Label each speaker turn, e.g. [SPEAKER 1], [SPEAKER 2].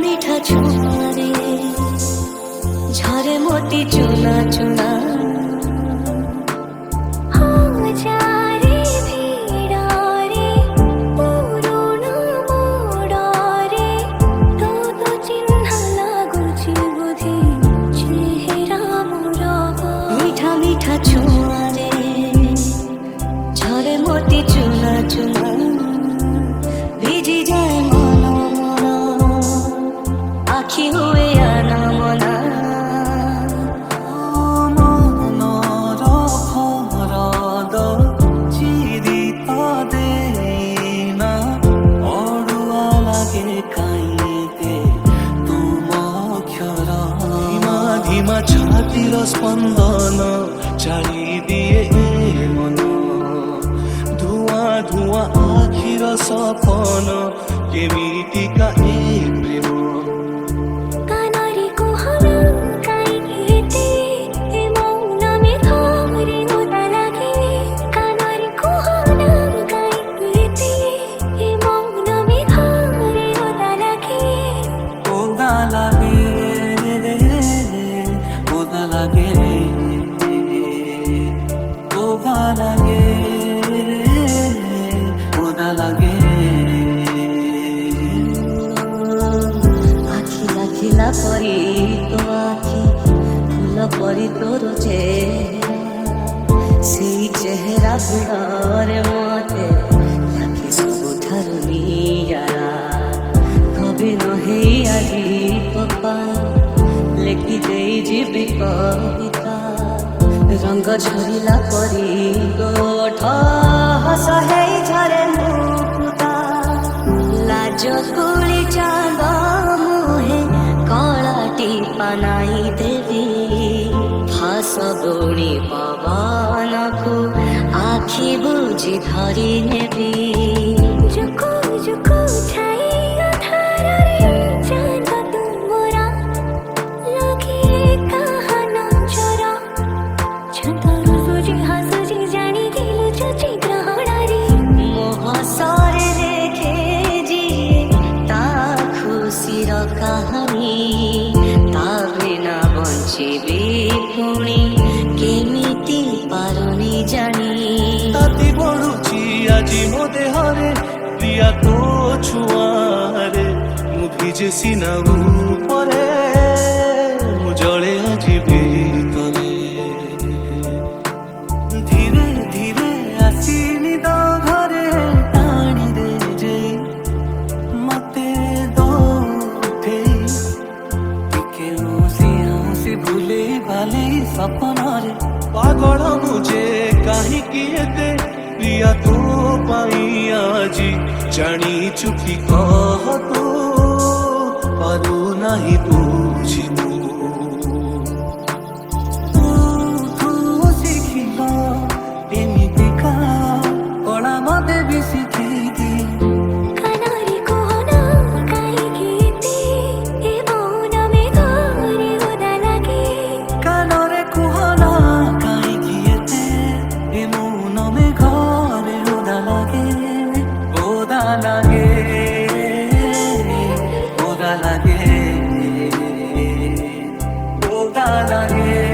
[SPEAKER 1] মিঠা ছোঁয়ারে ঝরে মোতি চুনা চুনা ছোঁয়ারে ঝরে মোতি চুনা চুনা ভিজি যায় মন মন আখি হয়ে আনা মনা
[SPEAKER 2] ଛାତିର ସ୍ପନ୍ଦନ ଚାଳି ଦିଏ ଏ ମନ ଧୂଆଁ ଧୂଆଁ ଆଖିର ସପନ କେମିତିକା ଏ ପ୍ରେମ
[SPEAKER 1] খিলা পরি তো আখি ফুল পরি তোর চেহারা সেই চেহারা ভিড়রে মতে লাগে ସବୁଠାରୁ ନିଆରା କବି ନହେଇ ଆଜି ପପା ଲେଖି ଦେଇ ଯିବି କବିତା ରଙ୍ଗ ଝରିଲା ପରି ଗୋଠ ହସ ହେଇ ଝରେ ମୁକୁତା ଲାଜ କୁଳି ଚାନ୍ଦ ମୁହେ କଳାଟି ପାନାଇ ଦେବି ହାସ ଦୋଣି ପବନକୁ ଆଖି ବୁଜି ଧରି ନେବି ଜୁକୁ ଜୁକୁ ଛାଇ ଆଧାରରେ ଚାନ୍ଦ ତୁମରା ଲାଗେ କାହା ନଜର ଛାତରୁ ସୁଜି ହାସୁଛି ଜାଣିକି ଲୁଚୁଛି ଗ୍ରହଣରେ ମୋ ହସରେ ଦେଖେ ଯିଏ ତା ଖୁସିର କାହାଣୀ ତା ବିନା ବଞ୍ଚିବି ପୁଣି କେମିତି ପାରୁନି ଜାଣି
[SPEAKER 2] ତାତି ବଢୁଛି ଆଜି ମୋ ଦେହରେ ପ୍ରିୟା ତୋ ଛୁଆଁରେ ମୁଁ ଭିଜେ ସିନା ଉପରେ ମୁଁ ଜଳେ ଆଜି ଭିତରେ ଧୀରେ ଧୀରେ ଆସିନି ତ ଘରେ ଟାଣି ଦେ ଯେ ମତେ ଦଉଠେଇ ଟିକେ ହସି ହସି ଭୁଲେଇ ଭାଲେଇ ସପନରେ ପାଗଳ ମୁଝେ କାହିଁକି ଏତେ ପ୍ରିୟା ତୋ ପାଇଁ ଆଜି ଜାଣିଛୁ କି କହ ତୁ ପାରୁନାହିଁ ବୁଝି ଶିଖିବ ଏମିତିକା କଳା ମତେ ବି ଶିଖେଇଦି କାନରେ କୁହନା କାହିଁକି ଏତେ ଏ ମୌନ ମେଘରେ ଓଦା ଲାଗେ ଓଦା ଲାଗେ ଓଦା ଲାଗେ ଓଦା ଲାଗେ